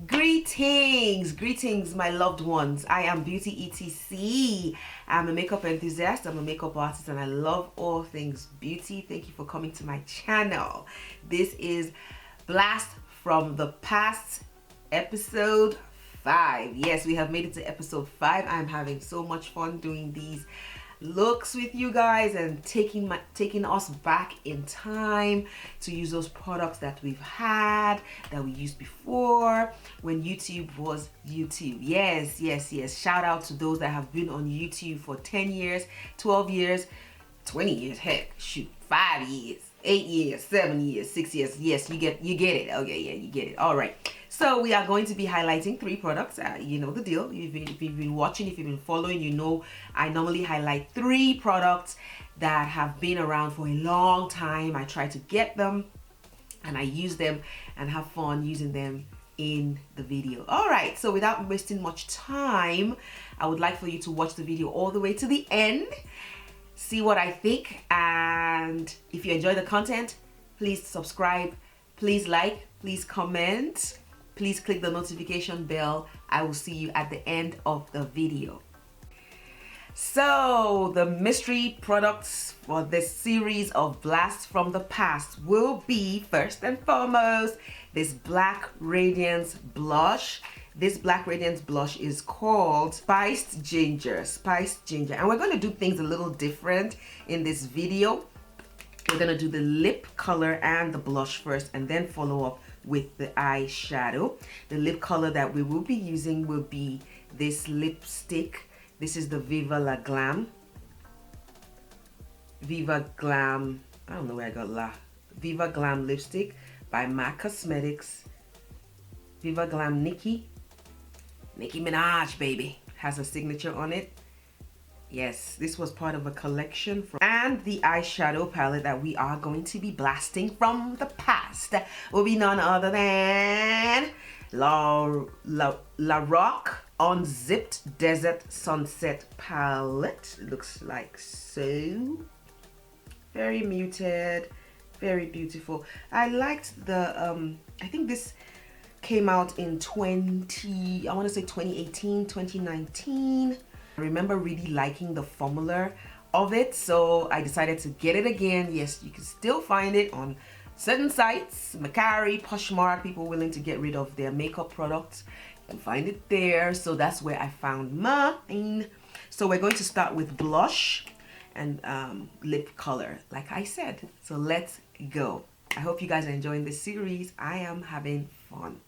Greetings my loved ones. I am BeautyETC. I'm a makeup enthusiast, I'm a makeup artist, and I love all things beauty. Thank you for coming to my channel. This is Blast from the Past, episode 5. Yes, we have made it to episode 5. I'm having so much fun doing these looks with you guys and taking us back in time to use those products that we've had, that we used before when YouTube was YouTube. Yes. Shout out to those that have been on YouTube for 10 years, 12 years, 20 years, heck, shoot, 5 years, 8 years, 7 years, 6 years. Yes, you get it. Okay, yeah, you get it. All right. So we are going to be highlighting 3 products. You know the deal. If you've been watching, if you've been following, you know I normally highlight 3 products that have been around for a long time. I try to get them and I use them and have fun using them in the video. All right, so without wasting much time, I would like for you to watch the video all the way to the end, see what I think, and if you enjoy the content, please subscribe, please like, please comment. Please click the notification bell. I will see you at the end of the video. So the mystery products for this series of Blast from the Past will be, first and foremost, this Black Radiance blush. This Black Radiance blush is called Spiced Ginger. And we're going to do things a little different in this video. We're going to do the lip color and the blush first, and then follow up with the eyeshadow. The lip color that we will be using will be this lipstick. This is the Viva Glam, I don't know where I got la. Viva Glam lipstick by MAC Cosmetics. Viva Glam Nicki Minaj, baby, has a signature on it. Yes, this was part of a collection and the eyeshadow palette that we are going to be blasting from the past will be none other than La Rock Unzipped Desert Sunset palette. It looks like so. Very muted, very beautiful. I liked the I think this came out in 2018, 2019. I remember really liking the formula of it, so I decided to get it again. Yes, you can still find it on certain sites, Macari, Poshmark, people willing to get rid of their makeup products. You can find it there, so that's where I found mine. So we're going to start with blush and lip color, like I said. So let's go. I hope you guys are enjoying this series. I am having fun.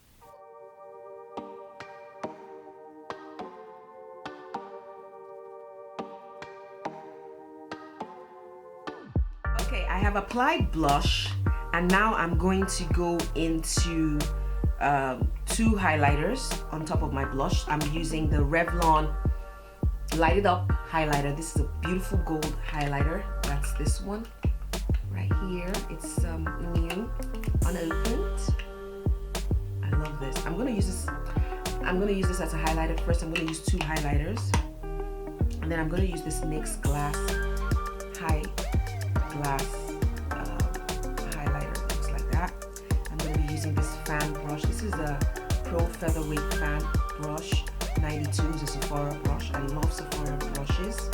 Okay, I have applied blush and now I'm going to go into 2 highlighters on top of my blush. I'm using the Revlon Light It Up highlighter. This is a beautiful gold highlighter. That's this one right here. It's new, unopened. I love this. I'm gonna use this as a highlighter first. I'm gonna use 2 highlighters, and then I'm gonna use this NYX glass highlighter. Looks like that. I'm going to be using this fan brush. This is a Pro Featherweight fan brush. 92 is a Sephora brush. I love Sephora brushes.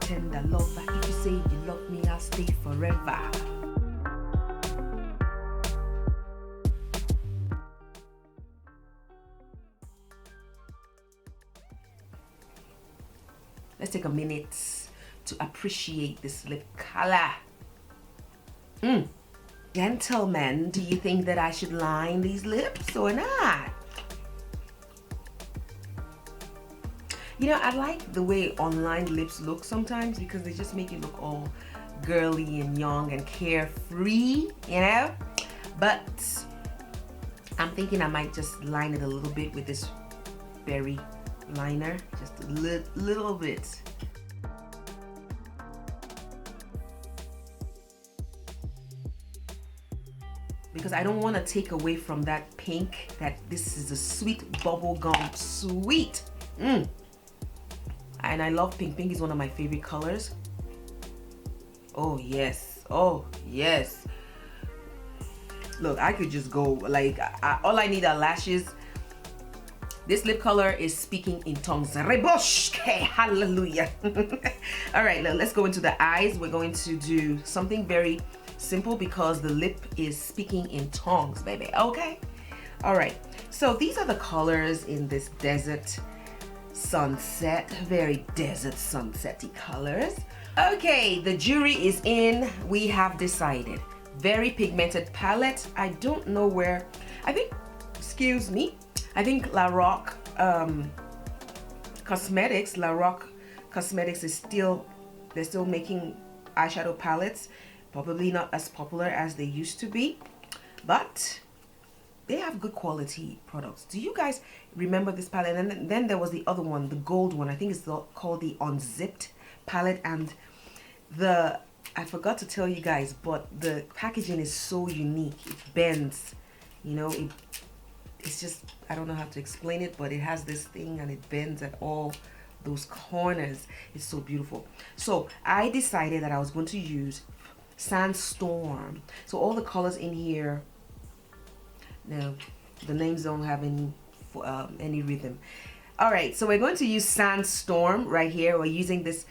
Tender lover, if you say you love me, I'll stay forever. Let's take a minute to appreciate this lip color. Gentlemen, do you think that I should line these lips or not? You know, I like the way online lips look sometimes because they just make you look all girly and young and carefree, you know? But I'm thinking I might just line it a little bit with this berry liner, just a little bit. Because I don't want to take away from that pink, that this is a sweet bubble gum sweet. And I love pink. Pink is one of my favorite colors. Oh yes, oh yes. Look, I could just go like, all I need are lashes. This lip color is speaking in tongues. Okay, hallelujah. All right, let's go into the eyes. We're going to do something very simple because the lip is speaking in tongues, baby. Okay. All right. So these are the colors in this desert sunset, very desert sunsetty colors. Okay, the jury is in. We have decided. Very pigmented palette. I don't know where. I think, excuse me. I think La Roche Cosmetics is still, they're still making eyeshadow palettes. Probably not as popular as they used to be, but they have good quality products. Do you guys remember this palette? And then there was the other one, the gold one. I think it's called the Unzipped palette. And I forgot to tell you guys, but the packaging is so unique. It bends, you know, it's just, I don't know how to explain it, but it has this thing and it bends at all those corners. It's so beautiful. So I decided that I was going to use Sandstorm. So all the colors in here, now the names don't have any rhythm. All right, so we're going to use Sandstorm right here. We're using this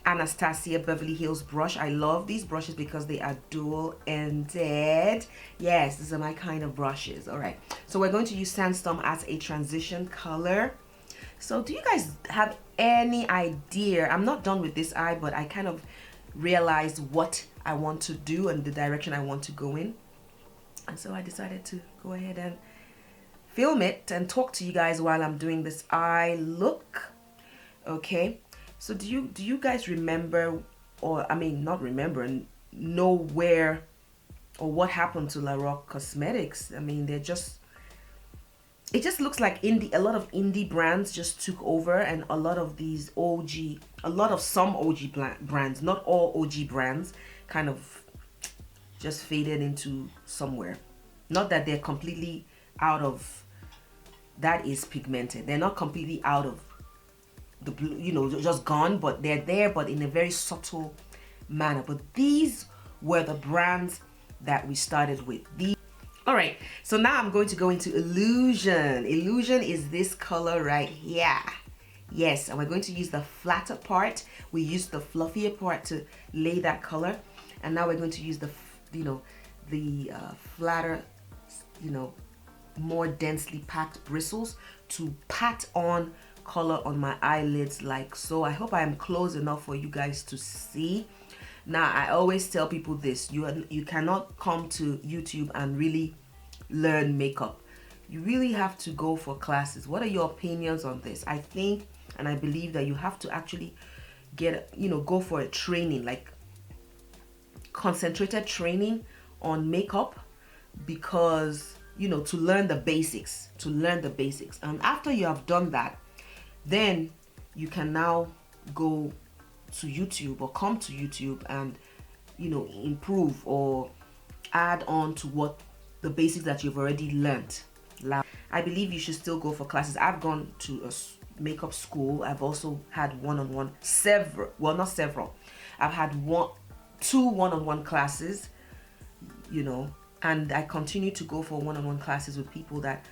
Anastasia Beverly Hills brush. I love these brushes because they are dual-ended. Yes, these are my kind of brushes. All right, so we're going to use Sandstorm as a transition color. So do you guys have any idea? I'm not done with this eye, but I kind of realized what I want to do and the direction I want to go in. And so I decided to go ahead and film it and talk to you guys while I'm doing this eye look. Okay, so do you guys remember, or I mean not remember, and know where or what happened to La Roche Cosmetics? I mean, it just looks like a lot of indie brands just took over, and a lot of these some OG brands, not all OG brands, kind of just faded into somewhere. Not that they're completely out of, that is pigmented. They're not completely out of the blue, you know, just gone, but they're there, but in a very subtle manner. But these were the brands that we started with. All right, so now I'm going to go into Illusion. Illusion is this color right here. Yes, and we're going to use the flatter part. We used the fluffier part to lay that color, and now we're going to use the flatter, more densely packed bristles to pat on color on my eyelids like so. I hope I am close enough for you guys to see. Now, I always tell people this: you cannot come to YouTube and really learn makeup. You really have to go for classes. What are your opinions on this? I think and I believe that you have to actually go for a training, like concentrated training on makeup, because to learn the basics. And after you have done that, then you can now go to YouTube or come to YouTube and improve or add on to what the basics that you've already learned. I believe you should still go for classes. I've gone to a makeup school. I've also had I've had two one-on-one classes, and I continue to go for one-on-one classes with people that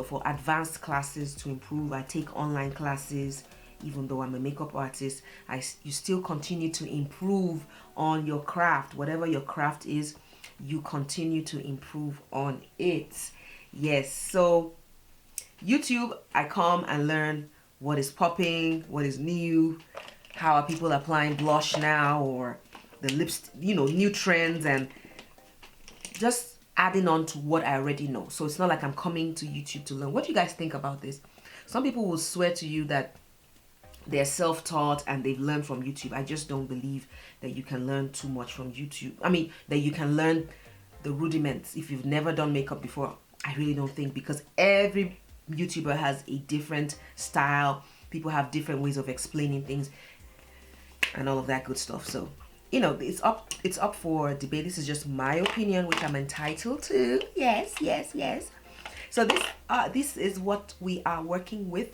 for advanced classes to improve. I take online classes. Even though I'm a makeup artist, you still continue to improve on your craft. Whatever your craft is, you continue to improve on it. Yes, so YouTube, I come and learn what is popping, what is new, how are people applying blush now, or the lips, new trends, and just adding on to what I already know. So it's not like I'm coming to YouTube to learn. What do you guys think about this? Some people will swear to you that they're self-taught and they've learned from YouTube. I just don't believe that you can learn too much from YouTube. I mean, that you can learn the rudiments if you've never done makeup before. I really don't think, because every YouTuber has a different style. People have different ways of explaining things and all of that good stuff. So, you know, it's up for debate. This is just my opinion, which I'm entitled to. Yes, yes, yes. So this is what we are working with.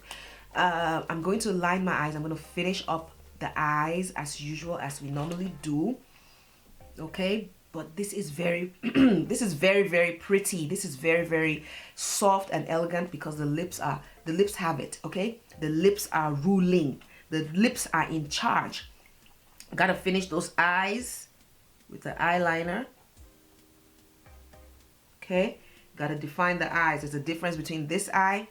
I'm going to line my eyes. I'm going to finish up the eyes as usual, as we normally do. Okay, but this is very this is very, very pretty. This is very, very soft and elegant, because the lips have it. Okay, the lips are ruling. The lips are in charge. Gotta finish those eyes with the eyeliner. Okay, gotta define the eyes. There's a difference between this eye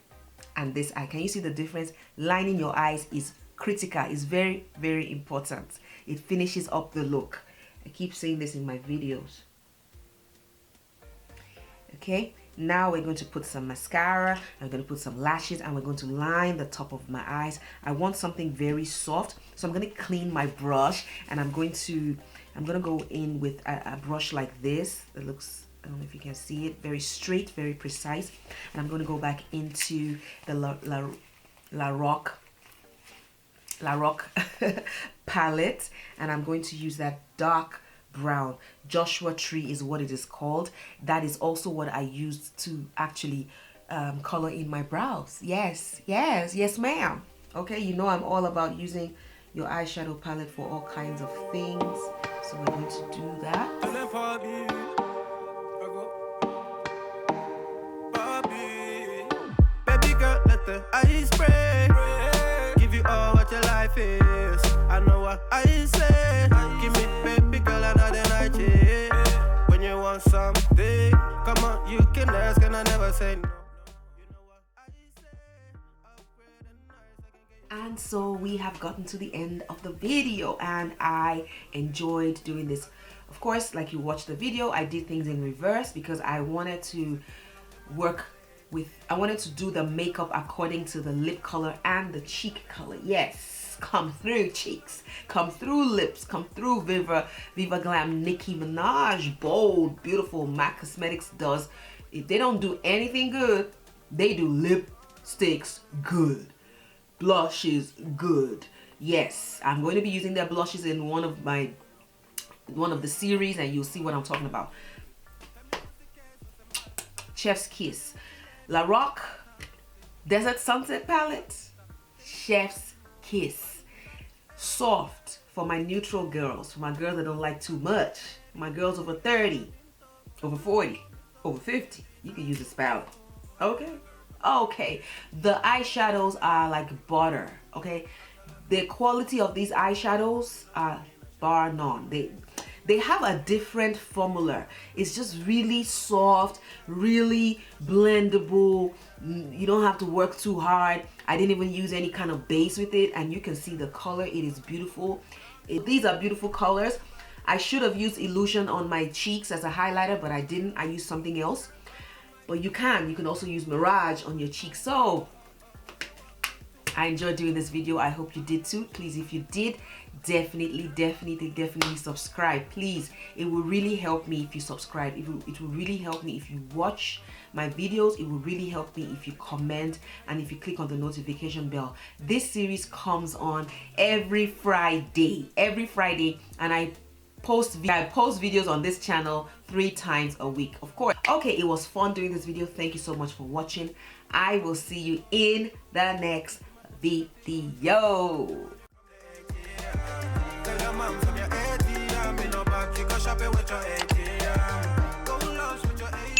and this eye. Can you see the difference? Lining your eyes is critical. It's very, very important. It finishes up the look. I keep saying this in my videos. Okay, now we're going to put some mascara, I'm going to put some lashes, and we're going to line the top of my eyes. I want something very soft, so I'm going to clean my brush, and I'm going to go in with a brush like this. It looks, I don't know if you can see it, very straight, very precise. And I'm going to go back into the La Roque palette, and I'm going to use that dark brown. Joshua Tree is what it is called. That is also what I used to actually color in my brows. Yes, yes, yes ma'am. Okay, you know I'm all about using your eyeshadow palette for all kinds of things, so we're going to do that. Baby girl, let the ice spray. Give you all what your life is. I know what I say. Give me, baby girl, another night, yeah. When you want something, come on, you can ask and I never say no. You know what I say. Upgrade and nice, I can get you. And so we have gotten to the end of the video, and I enjoyed doing this. Of course, like you watched the video, I did things in reverse because I wanted to I wanted to do the makeup according to the lip color and the cheek color. Yes, come through cheeks, come through lips, come through Viva Glam. Nicki Minaj, bold, beautiful. MAC Cosmetics does, if they don't do anything good, they do lipsticks good, blushes good. Yes, I'm going to be using their blushes in one of the series, and you'll see what I'm talking about. Chef's Kiss, La Roque Desert Sunset Palette, Chef's Kiss. Soft for my neutral girls, for my girls that don't like too much, my girls over 30, over 40, over 50. You can use this palette. Okay, okay. The eyeshadows are like butter. Okay, the quality of these eyeshadows are bar none. They have a different formula. It's just really soft, really blendable. You don't have to work too hard. I didn't even use any kind of base with it, and you can see the color. It is beautiful. These are beautiful colors. I should have used Illusion on my cheeks as a highlighter, but I didn't. I used something else. But you can also use Mirage on your cheeks. So I enjoyed doing this video. I hope you did too. Please, if you did, definitely subscribe. Please, it will really help me if you subscribe. It will really help me if you watch my videos. It will really help me if you comment and if you click on the notification bell. This series comes on every Friday, and I post videos on this channel 3 times a week, of course. Okay, it was fun doing this video. Thank you so much for watching. I will see you in the next video. Tell your mom from your ATM, me no back, you go shopping with your ATM. Go lunch with your ATM.